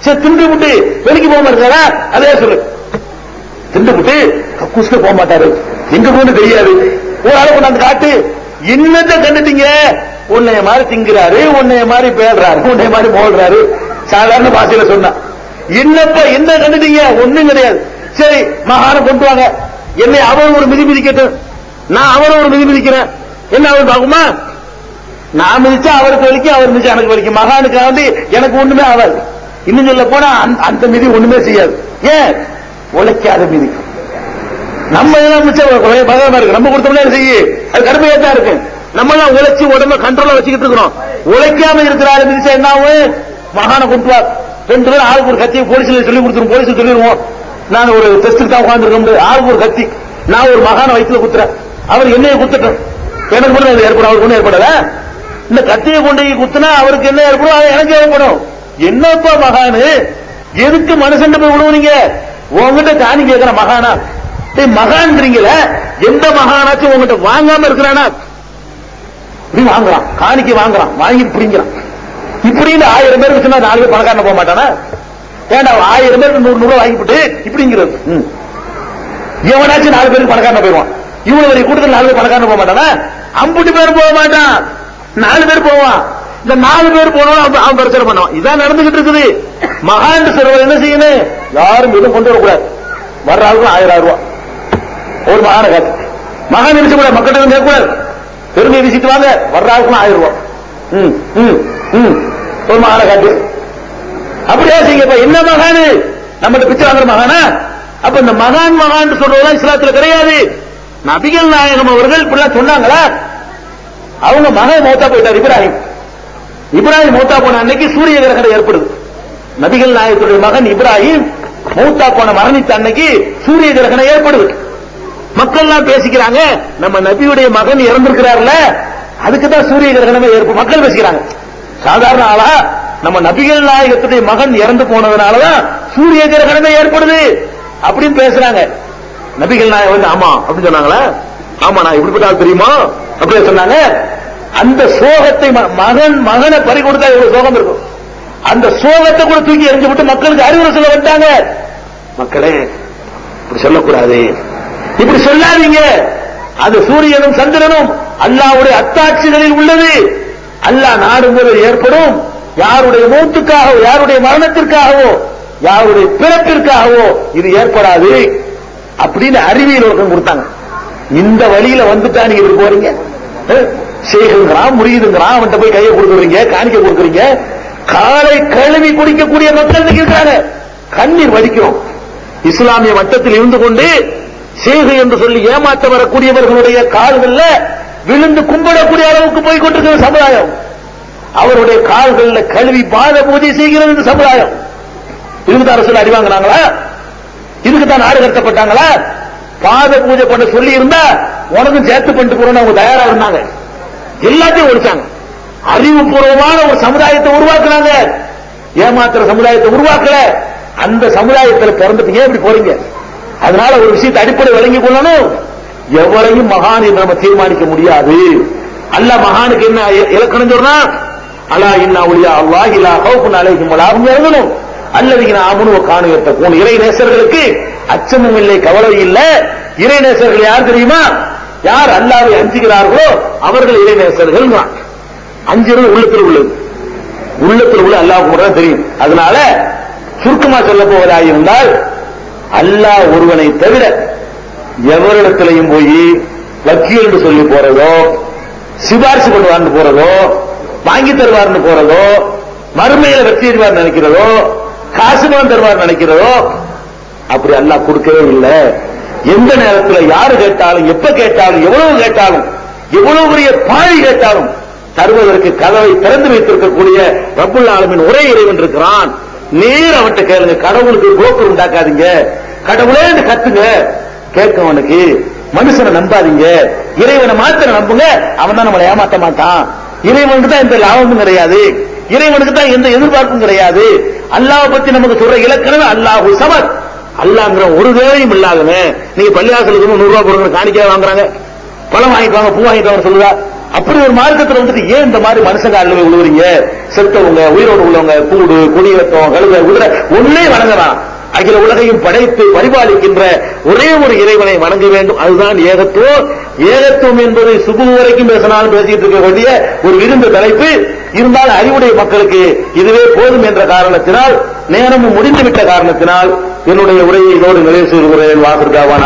சரி திண்டு விட்டு வெளிக்கு போக மாட்டாரா? அதே சொல்லு. திண்டு விட்டு கக்கூஸ்க்கு போக மாட்டாரு, எங்க போன்னு தெரியாது. ஒரு ஆளை கொண்டாந்து காட்டு, என்னத்தை கண்டுட்டீங்க? உன்னைய மாதிரி திங்கிறாரு, உன்னைய மாதிரி பேடுறாரு, உன்னைய மாதிரி மோடுறாரு. சாதாரண பாஷையில சொன்னா என்னப்பா என்ன கண்டுட்டீங்க? ஒண்ணும் கிடையாது. சரி மகான கொண்டு வாங்க, என்னை அவர் ஒரு மிதி மிதிக்கட்டும், நான் அவரை ஒரு மிதி மிதிக்கிறேன், என்ன அவர் பார்க்குமா? நான் மிதிச்சா அவருக்கு வலிக்கும், அவர் மிதிச்சா எனக்கு வலிக்கும். மகானுக்காக வந்து எனக்கு ஒண்ணுமே ஆகாது. இன்னும் சொல்ல போனா அந்த மிதி ஒண்ணுமே செய்யாது. ஏன்? உழைக்காத மிதிக்கும். நம்ம எல்லாம் மிச்சம் இருக்கு, நம்ம கொடுத்தோம்னா செய்ய அது கடுமையா தான் இருக்கு. நம்ம எல்லாம் உழைச்சி உடம்ப கண்ட்ரோல வச்சுக்கிட்டு இருக்கிறோம். உழைக்காம இருக்கிறாரு மிதிச்சா என்ன ஆகும்? மகான கொண்டு வா, 2 பேரும் ஆளுக்கு ஒரு கத்தி போலீஸ்ல சொல்லி கொடுத்துருவோம். போலீஸ் சொல்லிடுவோம், நான் ஒரு டெஸ்ட்டுக்கு தான் உட்கார்ந்து இருக்க, ஆளுக்கு ஒரு கத்தி, நான் ஒரு மகான வயிற்றுல குத்துறேன், அவர் என்னைய குத்துட்டேன், எனக்கு கூட அது ஏற்படும், அவருக்கு ஒன்றும் ஏற்படல. இந்த கத்தியை கொண்டு குத்துனா அவருக்கு என்ன ஏற்படும்? அது எனக்கு ஏற்படும். என்னப்பா மகானு, எதுக்கு மனுஷன் போய் விடுவீங்க? உங்ககிட்ட தானி கேட்கிற மகானா? மகான்றீங்கள, எந்த மகானாச்சும் உங்ககிட்ட வாங்காம இருக்கிறானா? இப்படி வாங்குறான், காணிக்கை வாங்குறான், வாங்கி பிடிங்கிறான். இப்படின்னு 1000 பேருக்கு சொன்னா 4 பேர் பணக்காரன போக மாட்டானா? ஏண்டா 1000 பேருக்கு 100 ரூபாய் வாங்கிவிட்டு இப்படிங்கிறது. எவனாச்சும் 4 பேருக்கு பணக்காரன போயிடுவான். இவ்வளவு வரை கூட்டத்தில் 4 பேர் பணக்காரன போக மாட்டானா? 50 பேர் போக மாட்டான், 4 பேர் போவான். இந்த 4 பேர் போனவன் அவன் பிரச்சனை பண்ணுவான். இதான் நடந்துகிட்டு இருக்குது. மகான் சிறுவர் என்ன செய்யணும்? யாரும் எதுவும் கொண்டு வரக்கூடாது. வர்ற ஆளுக்கு 1000 ரூபாய் ஒரு மகான காத்து. மகான் நினைச்ச கூட மக்கள்கிட்ட கேட்கக்கூடாது, பெருமையை வீசிட்டு வாங்க, வர்ற ஆளுக்கு 1000 ரூபாய் ஒரு மகான காட்டு. அப்படியே செய்யப்ப என்ன மகானு? நம்மகிட்ட பிச்சை வாங்குற மகானா? அப்ப இந்த மகான் மகான் சொல்றதெல்லாம் இஸ்லாத்துல கிடையாது. நபிகள் நாயகம் அவர்கள் இப்படிலாம் சொன்னாங்களா? அவங்க மகன் மௌத்தா போயிட்டார் இப்ராஹிம். இப்ராஹிம் மௌத்தா போன அன்னைக்கு சூரிய கிரகணம் ஏற்படுது. நபிகள் நாயகத்துடைய மகன் இப்ராஹிம் மௌத்தா போன மரணித்த அன்னைக்கு சூரிய கிரகணம் ஏற்படுது. மக்கள் எல்லாம் பேசிக்கிறாங்க, நம்ம நபியுடைய மகன் இறந்திருக்கிறார்ல, அதுக்குதான் சூரிய கிரகணமே ஏற்படும். மக்கள் பேசிக்கிறாங்க. சாதாரண ஆளா நம்ம நபிகள் நாயகத்துடைய மகன் இறந்து போனதுனாலதான் சூரிய கிரகணமே ஏற்படுது அப்படின்னு பேசுறாங்க. நபிகள் நாயகம் வந்து ஆமா அப்படின்னு சொன்னாங்களா? ஆமா, நான் இப்படிப்பட்ட ஆள் தெரியுமா அப்படியே சொன்னாங்க. அந்த சோகத்தை மகனை பறி கொடுத்தா எவ்வளவு சோகம் இருக்கும். அந்த சோகத்தை கூட தூக்கி எறிஞ்சு விட்டு மக்களுக்கு அறிவுரை சொல்ல வந்தாங்க. மக்களே இப்படி சொல்லக்கூடாது, இப்படி சொல்லாதீங்க. அது சூரியனும் சந்திரனும் அல்லாஹ்வுடைய அத்தாட்சிகளில் உள்ளது. அல்லாஹ் நாடும்போது ஏற்படும். யாருடைய மௌத்துக்காகவோ, யாருடைய மரணத்திற்காகவோ, யாருடைய பிறப்பிற்காகவோ இது ஏற்படாது அப்படின்னு அறிவியல் ஒருத்தம் கொடுத்தாங்க. இந்த வழியில வந்துட்டா நீங்க இப்படி போறீங்க, சேகுங்கிறான், முறியுதுங்கிறான், அவன்கிட்ட போய் கையை கொடுக்குறீங்க, காணிக்க கொடுக்குறீங்க. காலை கழுவி குடிக்கக்கூடிய மக்கள் இருக்கிறாங்க. கண்ணீர் வடிக்கிறோம். இஸ்லாமிய மட்டத்தில் இருந்து கொண்டு சேகு என்று சொல்லி ஏமாற்ற வரக்கூடியவர்களுடைய கால்கள்ல விழுந்து கும்பிடக்கூடிய அளவுக்கு போய் கொண்டிருக்கிற சமுதாயம். அவருடைய கால்கள்ல கழுவி பாத பூஜை செய்கிறது இந்த சமுதாயம். இதுக்குதான் அரசு அடி வாங்கினாங்களா? இதுக்குதான் நாடு கடத்தப்பட்டாங்களா? பாத பூஜை பண்ண சொல்லி இருந்தா உனக்கும் சேர்த்து பண்ணிட்டு போறோம்னு அவங்க தயாரா இருந்தாங்க. எல்லாத்தையும் ஒழிச்சாங்க. அறிவுபூர்வமான ஒரு சமுதாயத்தை உருவாக்குனாங்க. ஏமாத்துற சமுதாயத்தை உருவாக்கல. அந்த சமுதாயத்தில் பிறந்துட்டீங்க, இப்படி போறீங்க. அதனால ஒரு விஷயத்தை அடிப்படை விளங்கிக் கொள்ளணும். எவரையும் மகான் என்று நம்ம தீர்மானிக்க முடியாது. அல்லாஹ் மகானுக்கு என்ன இலக்கணம் சொன்னா, அலா இன்னா உலியா அல்லாஹ் லா ஹவுஃபுன் அலைஹிம் வலா ஹும் யஹ்சனூன் அல்லதீன ஆமனு வ கானூ யத்தகூன். இறை நேசர்களுக்கு அச்சமும் இல்லை, கவலை இல்லை. இறை நேசர்கள் யார் தெரியுமா? யார் அல்லாஹ்வை அஞ்சுகிறார்களோ அவர்கள் இறை நேசர்கள். அஞ்சுறது உள்ளத்தில் உள்ளது, உள்ளத்தில் உள்ள அல்லாஹ்வுக்கு மட்டும் தான் தெரியும். அதனால சுருக்கமா சொல்ல போவதாக இருந்தால், அல்லாஹ் ஒருவனை தவிர எவரிடத்திலையும் போய் வக்கீல் என்று சொல்லி போறதோ, சிபாரிசு பண்ணுவார்னு போறதோ, வாங்கி தருவார்னு போறதோ, மறுமையில வெற்றி தருவார் நினைக்கிறதோ, காசு பணம் தருவார் நினைக்கிறதோ, அப்படி அல்லாஹ் கொடுக்கவே இல்லை. எந்த நேரத்தில் யாரு கேட்டாலும், எப்ப கேட்டாலும், எவ்வளவு கேட்டாலும், எவ்வளவு பெரிய பாழி கேட்டாலும் தருவதற்கு கதவை திறந்து வைத்திருக்கக்கூடிய ரப்புல் ஆலமீன் ஒரே இறைவன் இருக்கிறான். நேர அவன்கிட்ட கேளுங்க. கடவுளுக்கு புரோக்கர் உண்டாக்காதீங்க. கடவுளே கத்துங்க, கேட்கவனுக்கு. மனுஷனை நம்பாதீங்க, இறைவனை மாத்திர நம்புங்க. அவன் தான் நம்மளை ஏமாத்த மாட்டான். இறைவனுக்கு தான் எந்த லாபமும் கிடையாது, இறைவனுக்கு தான் எந்த எதிர்பார்ப்பும் கிடையாது. அல்லாஹ் பத்தி நமக்கு சொல்ற இலக்கணம் அல்லாஹு சமத். அல்லாஹ்ங்கிற ஒரு தேவையும் இல்லாதவன். நீங்க பள்ளிவாசலுக்கு 100 ரூபாய் கொடுங்க, காணிக்கையா வாங்குறாங்க, பழம் வாங்கிட்டு வாங்க, பூ வாங்கிட்டு வாங்க சொல்லுதா? அப்படி ஒரு மார்க்கத்தில் வந்துட்டு ஏன் இந்த மாதிரி மனுஷங்க அழுவை விழுவுறீங்க? செத்தவங்க, உயிரோடு உள்ளவங்க, கூடு, குடியேற்றம், கழுத, குதிரை ஒன்னே வணங்குறான். அகில உலகையும் படைத்து பரிபாலிக்கின்ற ஒரே ஒரு இறைவனை வணங்க வேண்டும். அதுதான் ஏகத்துவம். ஏகத்துவம் என்பது சுபு வரைக்கும் பேசினாலும் பேசிட்டு இருக்க வேண்டிய ஒரு விருந்த தலைப்பு. இருந்தால் அறிவுடைய மக்களுக்கு இதுவே போதும் என்ற காரணத்தினால், நேரமும் முடிந்துவிட்ட காரணத்தினால் என்னுடைய உரையை இதோடு நிறைவு செய்து வாசிருக்காவான.